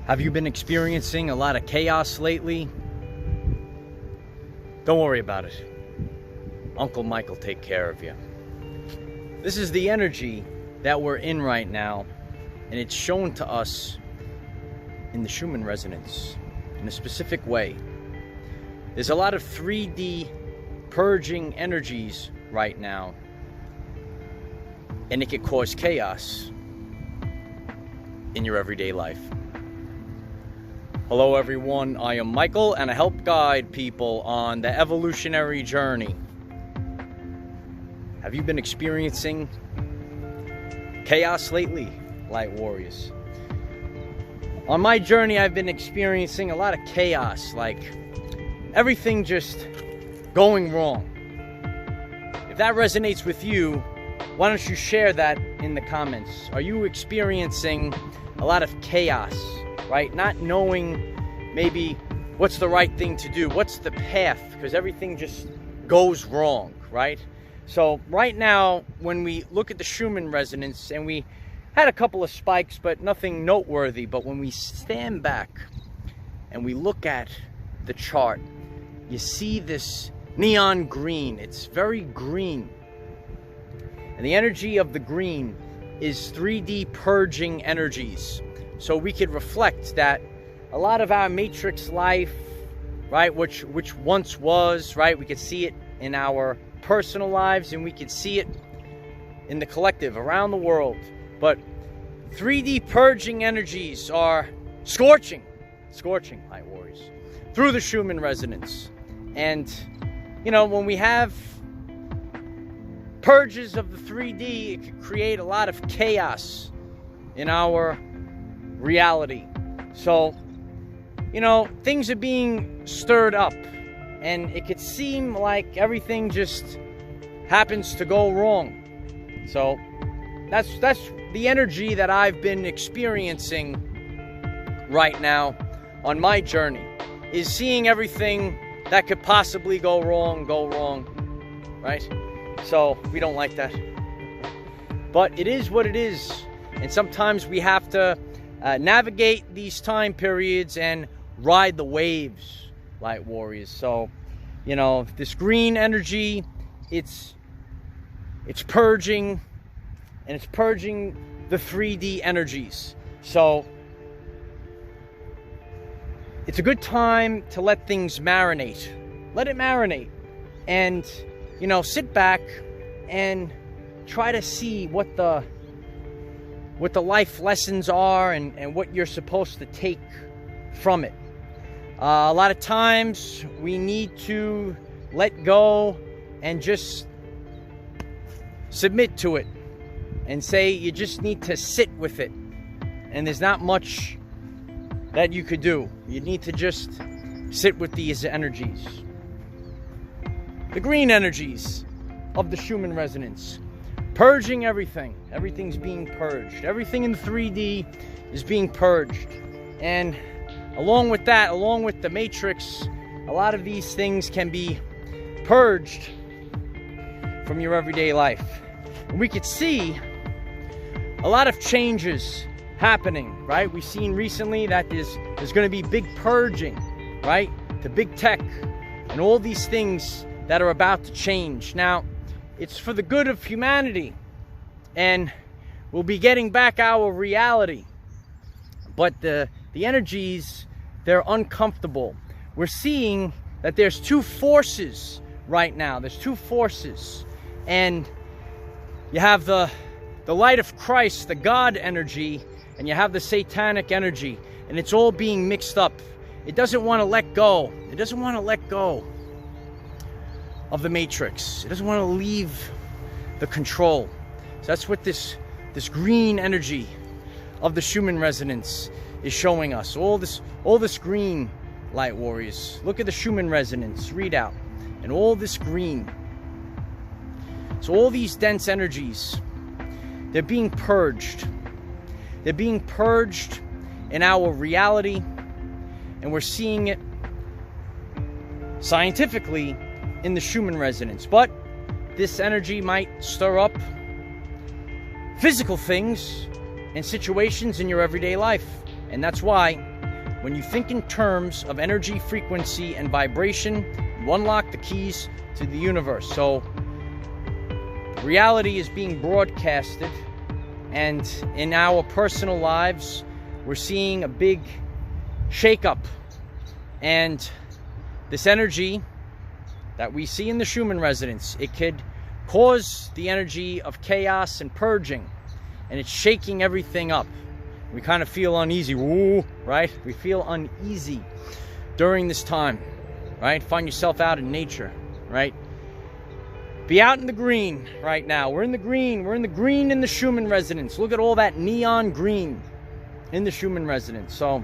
Have you been experiencing a lot of chaos lately? Don't worry about it. Uncle Mike will take care of you. This is the energy that we're in right now, and it's shown to us in the Schumann Resonance in a specific way. There's a lot of 3D purging energies right now, and it could cause chaos in your everyday life. Hello everyone, I am Michael and I help guide people on the evolutionary journey. Have you been experiencing chaos lately, Light Warriors? On my journey, I've been experiencing a lot of chaos, like everything just going wrong. If that resonates with you, why don't you share that in the comments? Are you experiencing a lot of chaos, right? Not knowing maybe what's the right thing to do, what's the path, because everything just goes wrong, right? So right now, when we look at the Schumann Resonance, and we had a couple of spikes, but nothing noteworthy, but when we stand back and we look at the chart, you see this neon green. It's very green. And the energy of the green is 3D purging energies. So we could reflect that a lot of our matrix life, right, which once was, right, we could see it in our personal lives, and we could see it in the collective around the world. But 3D purging energies are scorching, Light Warriors, through the Schumann Resonance. And, you know, when we have purges of the 3D, it can create a lot of chaos in our reality. So, you know, things are being stirred up, and it could seem like everything just happens to go wrong. So that's the energy that I've been experiencing right now on my journey, is seeing everything that could possibly go wrong, right? So we don't like that. But it is what it is. And sometimes we have to navigate these time periods and ride the waves, Light Warriors. So, you know, this green energy, it's purging, and it's purging the 3D energies. So it's a good time to let things marinate. Let it marinate. And, you know, sit back and try to see what the life lessons are, and what you're supposed to take from it. A lot of times we need to let go and just submit to it, and say you just need to sit with it, and there's not much that you could do. You need to just sit with these energies. The green energies of the Schumann Resonance, purging everything. Everything's being purged. Everything in 3D is being purged. And along with that, along with the matrix, a lot of these things can be purged from your everyday life. And we could see a lot of changes happening, right? We've seen recently that there's going to be big purging, right? To big tech and all these things that are about to change. Now, it's for the good of humanity, and we'll be getting back our reality. But the energies, they're uncomfortable. We're seeing that there's two forces right now. There's two forces. And you have the light of Christ, the God energy, and you have the satanic energy. And it's all being mixed up. It doesn't want to let go. It doesn't want to let go of the matrix. It doesn't want to leave the control. So that's what this green energy of the Schumann Resonance is showing us. All this green, Light Warriors. Look at the Schumann Resonance, read out, and all this green. So all these dense energies, they're being purged. They're being purged in our reality, and we're seeing it scientifically in the Schumann Resonance. But this energy might stir up physical things and situations in your everyday life. And that's why When you think in terms of energy, frequency, and vibration, you unlock the keys to the universe. So reality is being broadcasted, and in our personal lives, we're seeing a big shakeup. And this energy that we see in the Schumann Resonance, it could cause the energy of chaos and purging, and it's shaking everything up. We kind of feel uneasy, woo, right? We feel uneasy during this time, right? Find yourself out in nature, right? Be out in the green right now. We're in the green. We're in the green in the Schumann Resonance. Look at all that neon green in the Schumann Resonance. So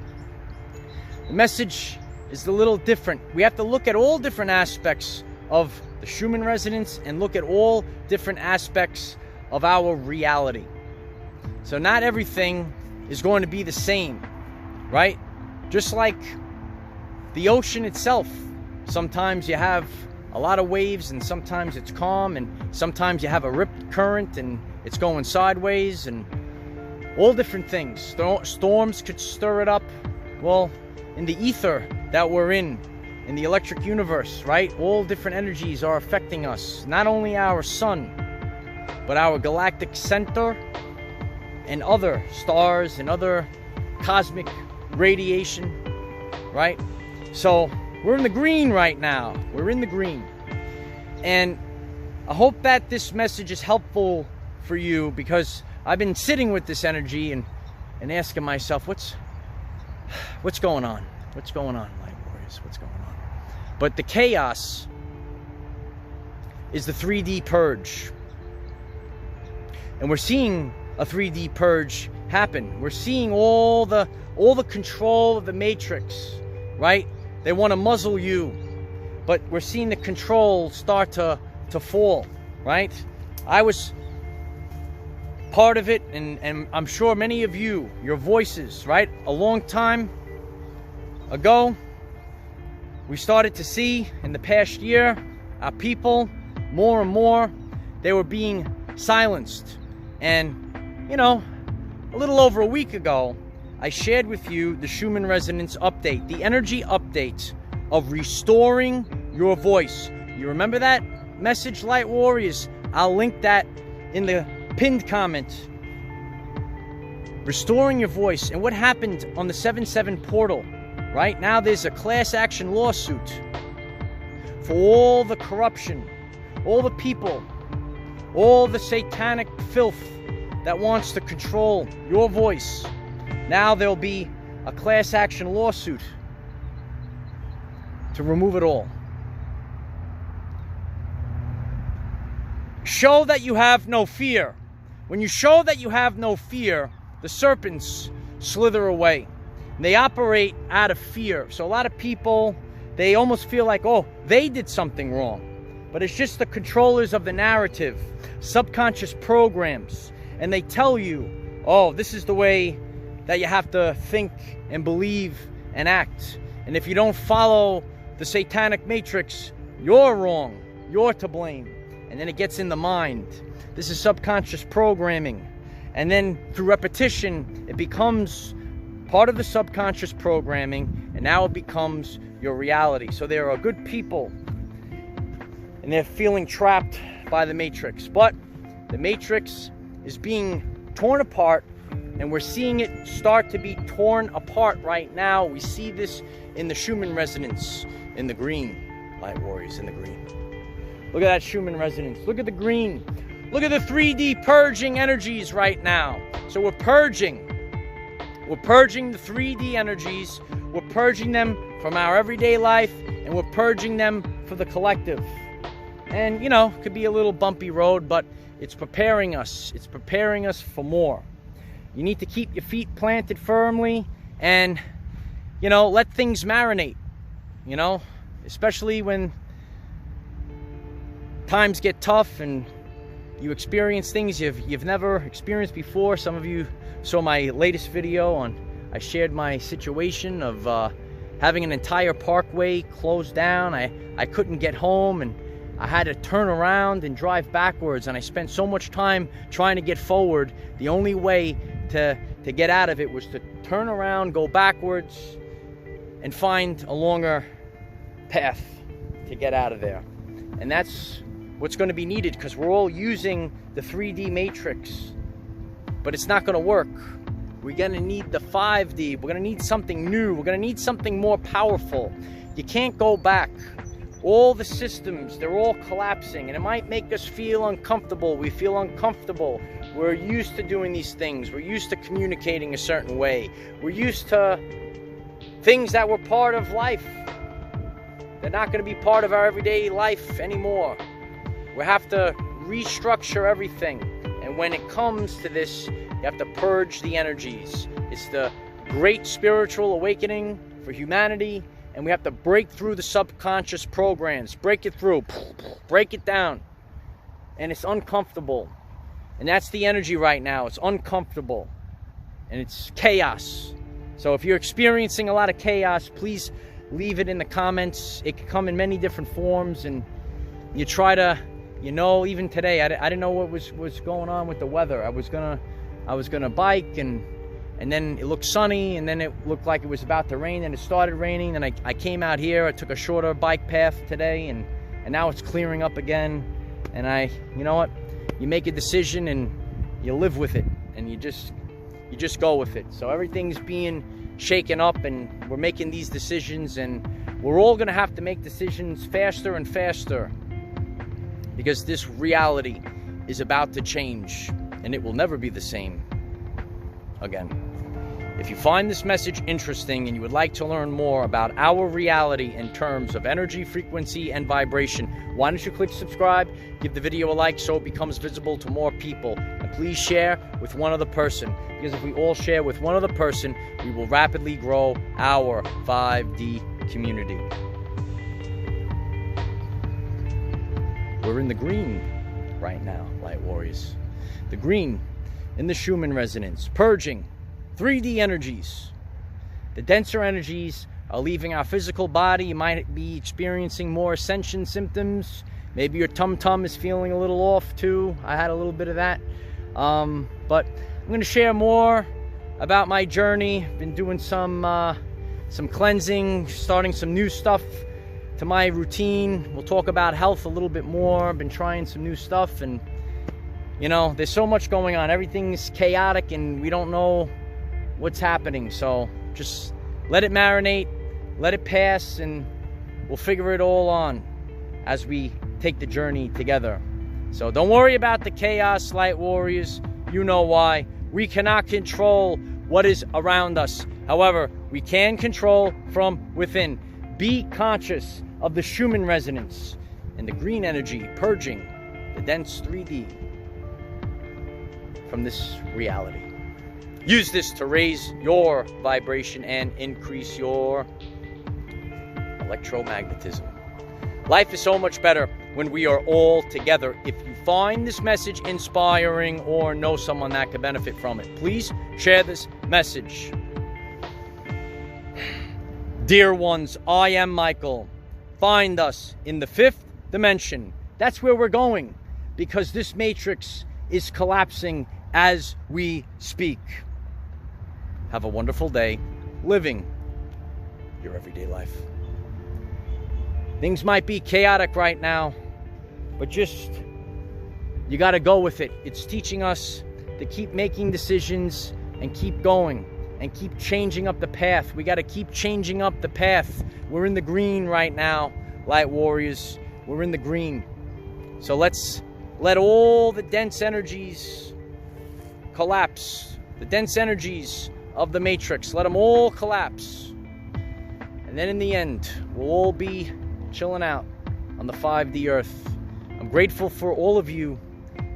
the message is a little different. We have to look at all different aspects of the Schumann Resonance and look at all different aspects of our reality. So not everything is going to be the same, right? Just like the ocean itself. Sometimes you have a lot of waves, and sometimes it's calm, and sometimes you have a ripped current and it's going sideways, and all different things. Storms could stir it up. Well, in the ether that we're in the electric universe, right? All different energies are affecting us. Not only our sun, but our galactic center and other stars and other cosmic radiation, right? So we're in the green right now. We're in the green. And I hope that this message is helpful for you, because I've been sitting with this energy and asking myself, what's going on? What's going on, light warriors? What's going on? But the chaos is the 3D purge. And we're seeing a 3D purge happen. We're seeing all the control of the Matrix, right? They want to muzzle you, but we're seeing the control start to fall, right? I was part of it, and I'm sure many of you, your voices, right? A long time ago, we started to see in the past year, our people, more and more, they were being silenced. And you know, a little over a week ago, I shared with you the Schumann Resonance update, the energy update of restoring your voice. You remember that message, Light Warriors? I'll link that in the pinned comment. Restoring your voice. And what happened on the 7/7 portal? Right now there's a class action lawsuit for all the corruption, all the people, all the satanic filth that wants to control your voice. Now there'll be a class action lawsuit to remove it all. Show that you have no fear. When you show that you have no fear, the serpents slither away. They operate out of fear. So a lot of people, they almost feel like, oh, they did something wrong. But it's just the controllers of the narrative, subconscious programs. And they tell you, oh, this is the way that you have to think and believe and act. And if you don't follow the satanic matrix, you're wrong. You're to blame. And then it gets in the mind. This is subconscious programming. And then through repetition, it becomes part of the subconscious programming, and now it becomes your reality. So there are good people, and they're feeling trapped by the matrix. But the matrix is being torn apart, and we're seeing it start to be torn apart right now. We see this in the Schumann Resonance, in the green, Light Warriors, in the green. Look at that Schumann Resonance. Look at the green. Look at the 3D purging energies right now. So we're purging. We're purging the 3D energies. We're purging them from our everyday life, and we're purging them for the collective. And, you know, it could be a little bumpy road, but it's preparing us. It's preparing us for more. You need to keep your feet planted firmly and, you know, let things marinate, you know, especially when times get tough and you experience things you've never experienced before. Some of you saw my latest video I shared my situation of having an entire parkway closed down. I couldn't get home, and I had to turn around and drive backwards, and I spent so much time trying to get forward. The only way to get out of it was to turn around, go backwards, and find a longer path to get out of there. And that's what's going to be needed, because we're all using the 3D matrix, but it's not going to work. We're going to need the 5D. We're going to need something new. We're going to need something more powerful. You can't go back. All the systems, they're all collapsing, and it might make us feel uncomfortable. We feel uncomfortable. We're used to doing these things. We're used to communicating a certain way. We're used to things that were part of life. They're not going to be part of our everyday life anymore. We have to restructure everything. And when it comes to this, you have to purge the energies. It's the great spiritual awakening for humanity, and we have to break through the subconscious programs. Break it through. Break it down. And it's uncomfortable. And that's the energy right now. It's uncomfortable. And it's chaos. So if you're experiencing a lot of chaos, please leave it in the comments. It can come in many different forms, and you try to, you know, even today, I didn't know what was going on with the weather. I was gonna bike, and then it looked sunny, and then it looked like it was about to rain, and it started raining, and I came out here. I took a shorter bike path today, and now it's clearing up again. And you know what? You make a decision and you live with it, and you just go with it. So everything's being shaken up, and we're making these decisions, and we're all gonna have to make decisions faster and faster, because this reality is about to change, and it will never be the same again. If you find this message interesting and you would like to learn more about our reality in terms of energy, frequency, and vibration, why don't you click subscribe, give the video a like so it becomes visible to more people, and please share with one other person, because if we all share with one other person, we will rapidly grow our 5D community. We're in the green right now, Light Warriors. The green in the Schumann Resonance, purging 3D energies. The denser energies are leaving our physical body. You might be experiencing more ascension symptoms. Maybe your tum-tum is feeling a little off too. I had a little bit of that. But I'm going to share more about my journey. Been doing some cleansing, starting some new stuff to my routine. We'll talk about health a little bit more. I've been trying some new stuff, and you know, there's so much going on. Everything's chaotic, and we don't know what's happening. So just let it marinate, let it pass, and we'll figure it all on as we take the journey together. So don't worry about the chaos, Light Warriors. You know why. We cannot control what is around us. However, we can control from within. Be conscious of the Schumann Resonance and the green energy purging the dense 3D from this reality. Use this to raise your vibration and increase your electromagnetism. Life is so much better when we are all together. If you find this message inspiring or know someone that could benefit from it, please share this message. Dear ones, I am Michael. Find us in the 5th dimension. That's where we're going, because this matrix is collapsing as we speak. Have a wonderful day living your everyday life. Things might be chaotic right now, but you got to go with it. It's teaching us to keep making decisions and keep going and keep changing up the path. We got to keep changing up the path. We're in the green right now, Light Warriors. We're in the green. So let's let all the dense energies collapse. The dense energies of the matrix, let them all collapse. And then in the end, we'll all be chilling out on the 5D earth. I'm grateful for all of you.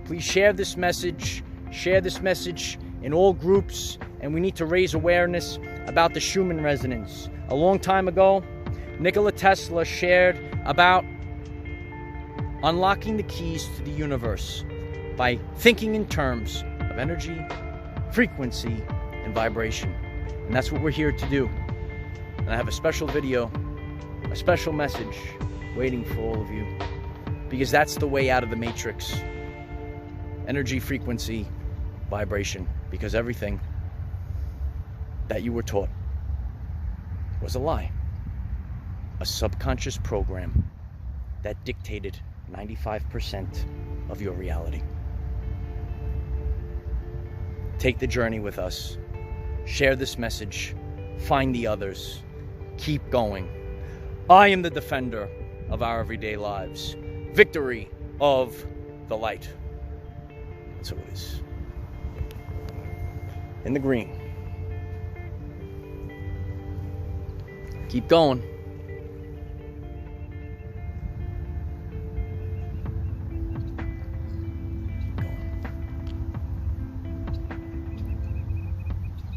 Please share this message in all groups, and we need to raise awareness about the Schumann Resonance. A long time ago, Nikola Tesla shared about unlocking the keys to the universe by thinking in terms of energy, frequency, and vibration. And that's what we're here to do. And I have a special video, a special message waiting for all of you, because that's the way out of the matrix. Energy, frequency, vibration, because everything that you were taught was a lie. A subconscious program that dictated 95% of your reality. Take the journey with us. Share this message. Find the others. Keep going. I am the defender of our everyday lives. Victory of the light. That's who it is. In the green. Keep going.